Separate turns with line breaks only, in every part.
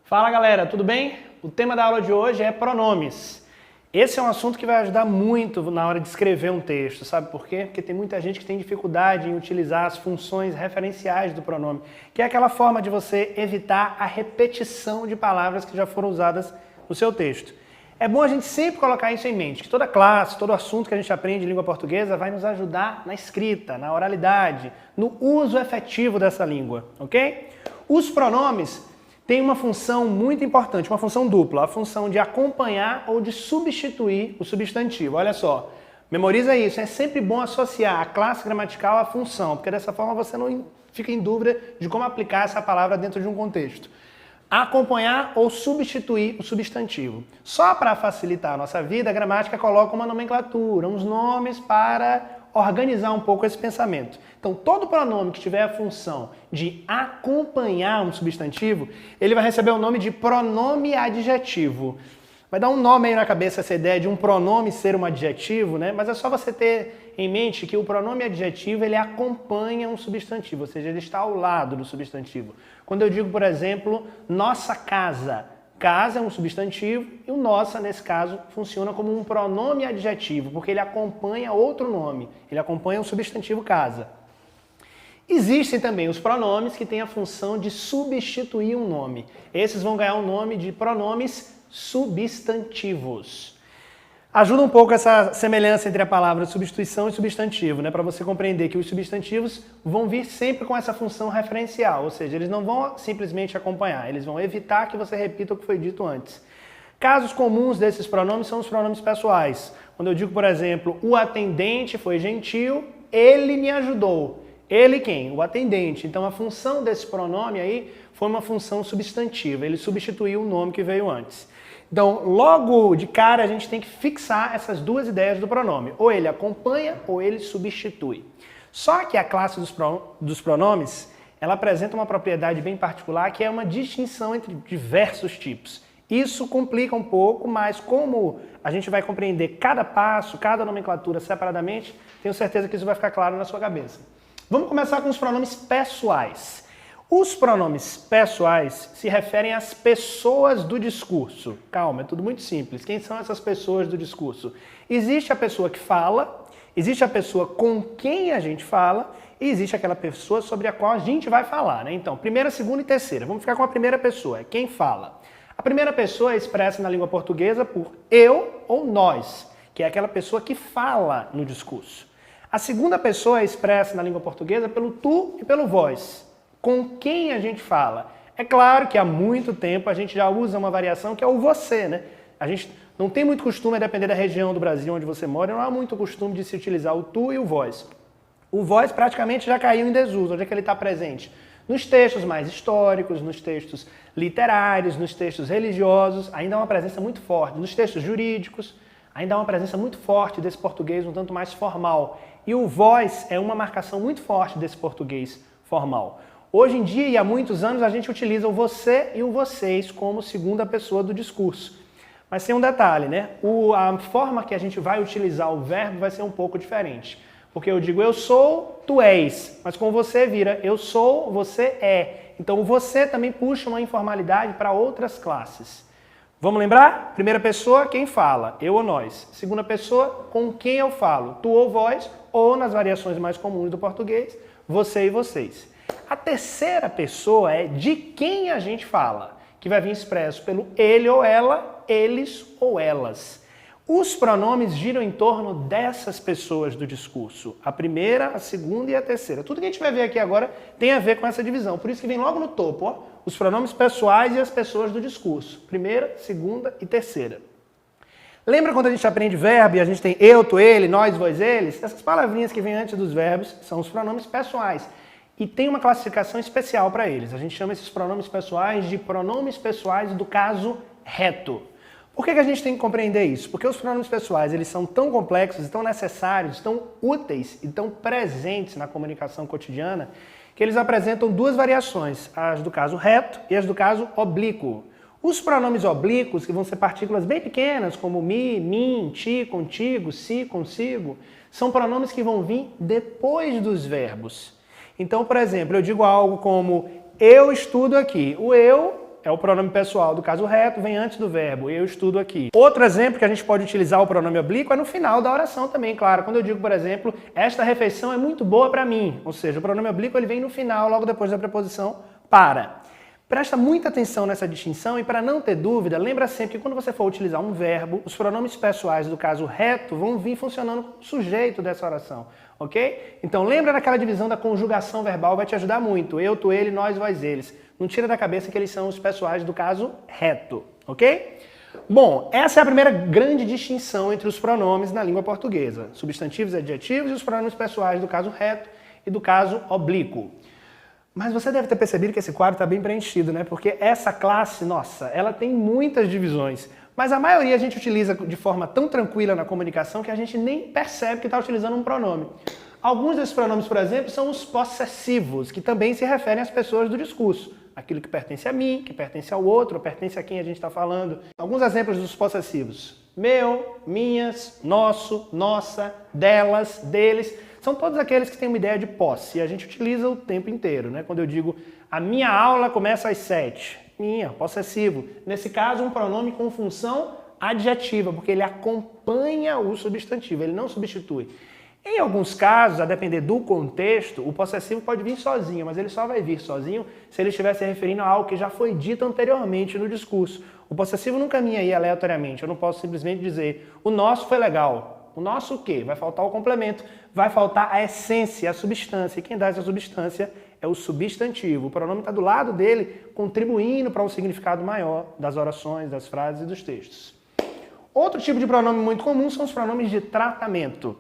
Fala galera, tudo bem? O tema da aula de hoje é pronomes. Esse é um assunto que vai ajudar muito na hora de escrever um texto, sabe por quê? Porque tem muita gente que tem dificuldade em utilizar as funções referenciais do pronome, que é aquela forma de você evitar a repetição de palavras que já foram usadas no seu texto. É bom a gente sempre colocar isso em mente, que toda classe, todo assunto que a gente aprende em língua portuguesa vai nos ajudar na escrita, na oralidade, no uso efetivo dessa língua, ok? Os pronomes tem uma função muito importante, uma função dupla, a função de acompanhar ou de substituir o substantivo. Olha só, memoriza isso, é sempre bom associar a classe gramatical à função, porque dessa forma você não fica em dúvida de como aplicar essa palavra dentro de um contexto. Acompanhar ou substituir o substantivo. Só para facilitar a nossa vida, a gramática coloca uma nomenclatura, uns nomes para organizar um pouco esse pensamento. Então, todo pronome que tiver a função de acompanhar um substantivo, ele vai receber o nome de pronome adjetivo. Vai dar um nome aí na cabeça essa ideia de um pronome ser um adjetivo, né? Mas é só você ter em mente que o pronome adjetivo, ele acompanha um substantivo, ou seja, ele está ao lado do substantivo. Quando eu digo, por exemplo, nossa casa, casa é um substantivo e o nossa, nesse caso, funciona como um pronome adjetivo, porque ele acompanha outro nome, ele acompanha o substantivo casa. Existem também os pronomes que têm a função de substituir um nome. Esses vão ganhar o nome de pronomes substantivos. Ajuda um pouco essa semelhança entre a palavra substituição e substantivo, né? Para você compreender que os substantivos vão vir sempre com essa função referencial, ou seja, eles não vão simplesmente acompanhar, eles vão evitar que você repita o que foi dito antes. Casos comuns desses pronomes são os pronomes pessoais. Quando eu digo, por exemplo, o atendente foi gentil, ele me ajudou. Ele quem? O atendente. Então a função desse pronome aí foi uma função substantiva, ele substituiu o nome que veio antes. Então, logo de cara, a gente tem que fixar essas duas ideias do pronome. Ou ele acompanha, ou ele substitui. Só que a classe dos pronomes, ela apresenta uma propriedade bem particular, que é uma distinção entre diversos tipos. Isso complica um pouco, mas como a gente vai compreender cada passo, cada nomenclatura separadamente, tenho certeza que isso vai ficar claro na sua cabeça. Vamos começar com os pronomes pessoais. Os pronomes pessoais se referem às pessoas do discurso. Calma, é tudo muito simples. Quem são essas pessoas do discurso? Existe a pessoa que fala, existe a pessoa com quem a gente fala e existe aquela pessoa sobre a qual a gente vai falar, né? Então, primeira, segunda e terceira. Vamos ficar com a primeira pessoa, é quem fala. A primeira pessoa é expressa na língua portuguesa por eu ou nós, que é aquela pessoa que fala no discurso. A segunda pessoa é expressa na língua portuguesa pelo tu e pelo vós. Com quem a gente fala. É claro que há muito tempo a gente já usa uma variação que é o você, né? A gente não tem muito costume, a depender da região do Brasil onde você mora, não há muito costume de se utilizar o tu e o vós. O vós praticamente já caiu em desuso. Onde é que ele está presente? Nos textos mais históricos, nos textos literários, nos textos religiosos, ainda há uma presença muito forte. Nos textos jurídicos, ainda há uma presença muito forte desse português um tanto mais formal. E o vós é uma marcação muito forte desse português formal. Hoje em dia, e há muitos anos, a gente utiliza o você e o vocês como segunda pessoa do discurso. Mas tem um detalhe, né? A forma que a gente vai utilizar o verbo vai ser um pouco diferente. Porque eu digo eu sou, tu és, mas com você vira eu sou, você é. Então o você também puxa uma informalidade para outras classes. Vamos lembrar? Primeira pessoa, quem fala, eu ou nós. Segunda pessoa, com quem eu falo, tu ou vós, ou nas variações mais comuns do português, você e vocês. A terceira pessoa é de quem a gente fala, que vai vir expresso pelo ele ou ela, eles ou elas. Os pronomes giram em torno dessas pessoas do discurso. A primeira, a segunda e a terceira. Tudo que a gente vai ver aqui agora tem a ver com essa divisão. Por isso que vem logo no topo, ó, os pronomes pessoais e as pessoas do discurso. Primeira, segunda e terceira. Lembra quando a gente aprende verbo e a gente tem eu, tu, ele, nós, vós, eles? Essas palavrinhas que vêm antes dos verbos são os pronomes pessoais. E tem uma classificação especial para eles. A gente chama esses pronomes pessoais de pronomes pessoais do caso reto. Por que a gente tem que compreender isso? Porque os pronomes pessoais eles são tão complexos, tão necessários, tão úteis e tão presentes na comunicação cotidiana que eles apresentam duas variações, as do caso reto e as do caso oblíquo. Os pronomes oblíquos, que vão ser partículas bem pequenas, como mi, mim, ti, contigo, si, consigo, são pronomes que vão vir depois dos verbos. Então, por exemplo, eu digo algo como eu estudo aqui. O eu é o pronome pessoal do caso reto, vem antes do verbo, eu estudo aqui. Outro exemplo que a gente pode utilizar o pronome oblíquo é no final da oração também, claro. Quando eu digo, por exemplo, esta refeição é muito boa para mim, ou seja, o pronome oblíquo ele vem no final, logo depois da preposição para. Presta muita atenção nessa distinção e para não ter dúvida, lembra sempre que quando você for utilizar um verbo, os pronomes pessoais do caso reto vão vir funcionando como sujeito dessa oração, ok? Então lembra daquela divisão da conjugação verbal, vai te ajudar muito. Eu, tu, ele, nós, vós, eles. Não tira da cabeça que eles são os pessoais do caso reto, ok? Bom, essa é a primeira grande distinção entre os pronomes na língua portuguesa. Substantivos e adjetivos e os pronomes pessoais do caso reto e do caso oblíquo. Mas você deve ter percebido que esse quadro está bem preenchido, né? Porque essa classe, nossa, ela tem muitas divisões. Mas a maioria a gente utiliza de forma tão tranquila na comunicação que a gente nem percebe que está utilizando um pronome. Alguns desses pronomes, por exemplo, são os possessivos, que também se referem às pessoas do discurso. Aquilo que pertence a mim, que pertence ao outro, pertence a quem a gente está falando. Alguns exemplos dos possessivos. Meu, minhas, nosso, nossa, delas, deles. São todos aqueles que têm uma ideia de posse e a gente utiliza o tempo inteiro, né? Quando eu digo a minha aula começa às 7, minha, possessivo. Nesse caso, um pronome com função adjetiva, porque ele acompanha o substantivo, ele não substitui. Em alguns casos, a depender do contexto, o possessivo pode vir sozinho, mas ele só vai vir sozinho se ele estiver se referindo a algo que já foi dito anteriormente no discurso. O possessivo não caminha aí aleatoriamente, eu não posso simplesmente dizer o nosso foi legal. O nosso o quê? Vai faltar o complemento, vai faltar a essência, a substância. E quem dá essa substância é o substantivo. O pronome está do lado dele, contribuindo para um significado maior das orações, das frases e dos textos. Outro tipo de pronome muito comum são os pronomes de tratamento,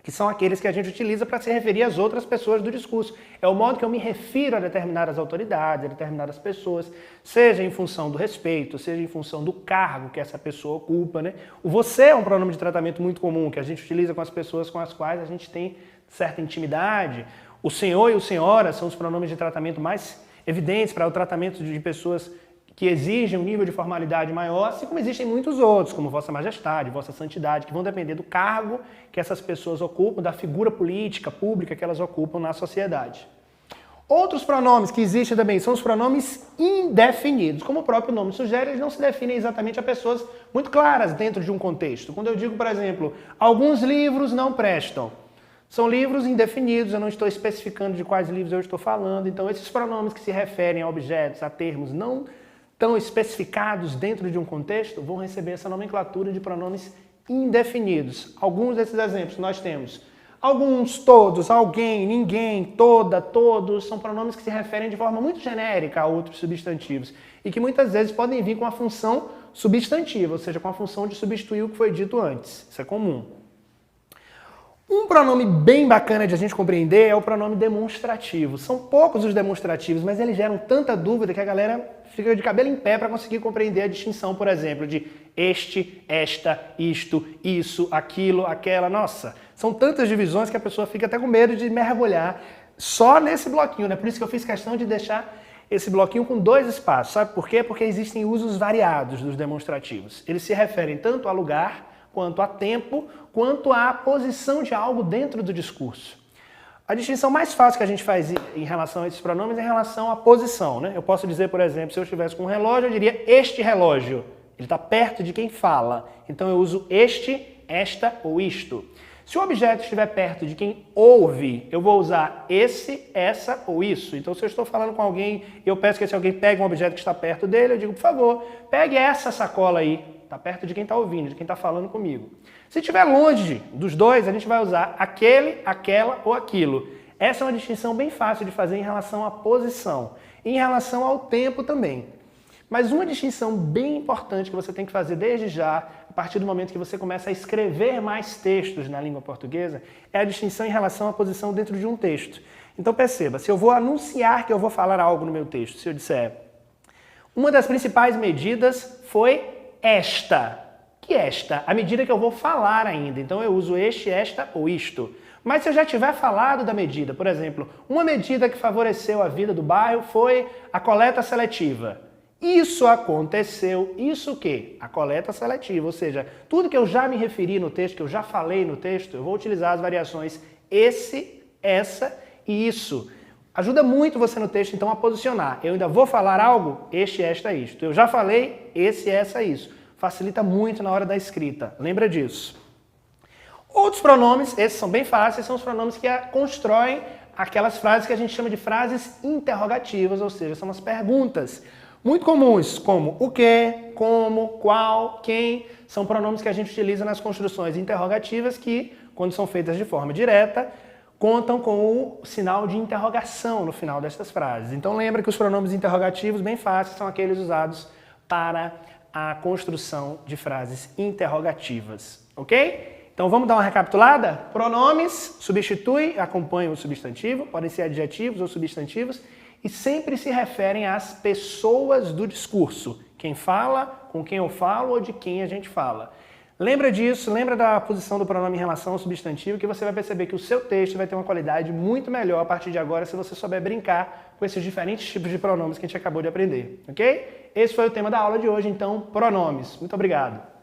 que são aqueles que a gente utiliza para se referir às outras pessoas do discurso. É o modo que eu me refiro a determinadas autoridades, a determinadas pessoas, seja em função do respeito, seja em função do cargo que essa pessoa ocupa, né? O você é um pronome de tratamento muito comum, que a gente utiliza com as pessoas com as quais a gente tem certa intimidade. O senhor e o senhora são os pronomes de tratamento mais evidentes para o tratamento de pessoas que exigem um nível de formalidade maior, assim como existem muitos outros, como Vossa Majestade, Vossa Santidade, que vão depender do cargo que essas pessoas ocupam, da figura política, pública que elas ocupam na sociedade. Outros pronomes que existem também são os pronomes indefinidos. Como o próprio nome sugere, eles não se definem exatamente a pessoas muito claras dentro de um contexto. Quando eu digo, por exemplo, alguns livros não prestam, são livros indefinidos, eu não estou especificando de quais livros eu estou falando, então esses pronomes que se referem a objetos, a termos não tão especificados dentro de um contexto, vão receber essa nomenclatura de pronomes indefinidos. Alguns desses exemplos nós temos alguns, todos, alguém, ninguém, toda, todos, são pronomes que se referem de forma muito genérica a outros substantivos e que muitas vezes podem vir com a função substantiva, ou seja, com a função de substituir o que foi dito antes. Isso é comum. Um pronome bem bacana de a gente compreender é o pronome demonstrativo. São poucos os demonstrativos, mas eles geram tanta dúvida que a galera fica de cabelo em pé para conseguir compreender a distinção, por exemplo, de este, esta, isto, isso, aquilo, aquela. Nossa, são tantas divisões que a pessoa fica até com medo de mergulhar só nesse bloquinho, né? Por isso que eu fiz questão de deixar esse bloquinho com 2 espaços. Sabe por quê? Porque existem usos variados dos demonstrativos. Eles se referem tanto a lugar, quanto a tempo, quanto à posição de algo dentro do discurso. A distinção mais fácil que a gente faz em relação a esses pronomes é em relação à posição, né? Eu posso dizer, por exemplo, se eu estivesse com um relógio, eu diria este relógio. Ele está perto de quem fala. Então eu uso este, esta ou isto. Se o objeto estiver perto de quem ouve, eu vou usar esse, essa ou isso. Então se eu estou falando com alguém e eu peço que esse alguém pegue um objeto que está perto dele, eu digo, por favor, pegue essa sacola aí. Está perto de quem está ouvindo, de quem está falando comigo. Se estiver longe dos dois, a gente vai usar aquele, aquela ou aquilo. Essa é uma distinção bem fácil de fazer em relação à posição. E em relação ao tempo também. Mas uma distinção bem importante que você tem que fazer desde já, a partir do momento que você começa a escrever mais textos na língua portuguesa, é a distinção em relação à posição dentro de um texto. Então perceba, se eu vou anunciar que eu vou falar algo no meu texto, se eu disser, uma das principais medidas foi esta. Que esta? A medida que eu vou falar ainda. Então eu uso este, esta ou isto. Mas se eu já tiver falado da medida, por exemplo, uma medida que favoreceu a vida do bairro foi a coleta seletiva. Isso aconteceu, isso o quê? A coleta seletiva, ou seja, tudo que eu já me referi no texto, que eu já falei no texto, eu vou utilizar as variações esse, essa e isso. Ajuda muito você no texto, então, a posicionar. Eu ainda vou falar algo? Este, esta, isto. Eu já falei esse, essa, isso. Facilita muito na hora da escrita. Lembra disso. Outros pronomes, esses são bem fáceis, são os pronomes que constroem aquelas frases que a gente chama de frases interrogativas, ou seja, são as perguntas muito comuns, como o que, como, qual, quem, são pronomes que a gente utiliza nas construções interrogativas que, quando são feitas de forma direta, contam com o sinal de interrogação no final dessas frases. Então lembra que os pronomes interrogativos, bem fáceis, são aqueles usados para a construção de frases interrogativas, ok? Então vamos dar uma recapitulada? Pronomes substituem, acompanham o substantivo, podem ser adjetivos ou substantivos, e sempre se referem às pessoas do discurso. Quem fala, com quem eu falo ou de quem a gente fala. Lembra disso, lembra da posição do pronome em relação ao substantivo, que você vai perceber que o seu texto vai ter uma qualidade muito melhor a partir de agora se você souber brincar com esses diferentes tipos de pronomes que a gente acabou de aprender, ok? Esse foi o tema da aula de hoje, então, pronomes. Muito obrigado.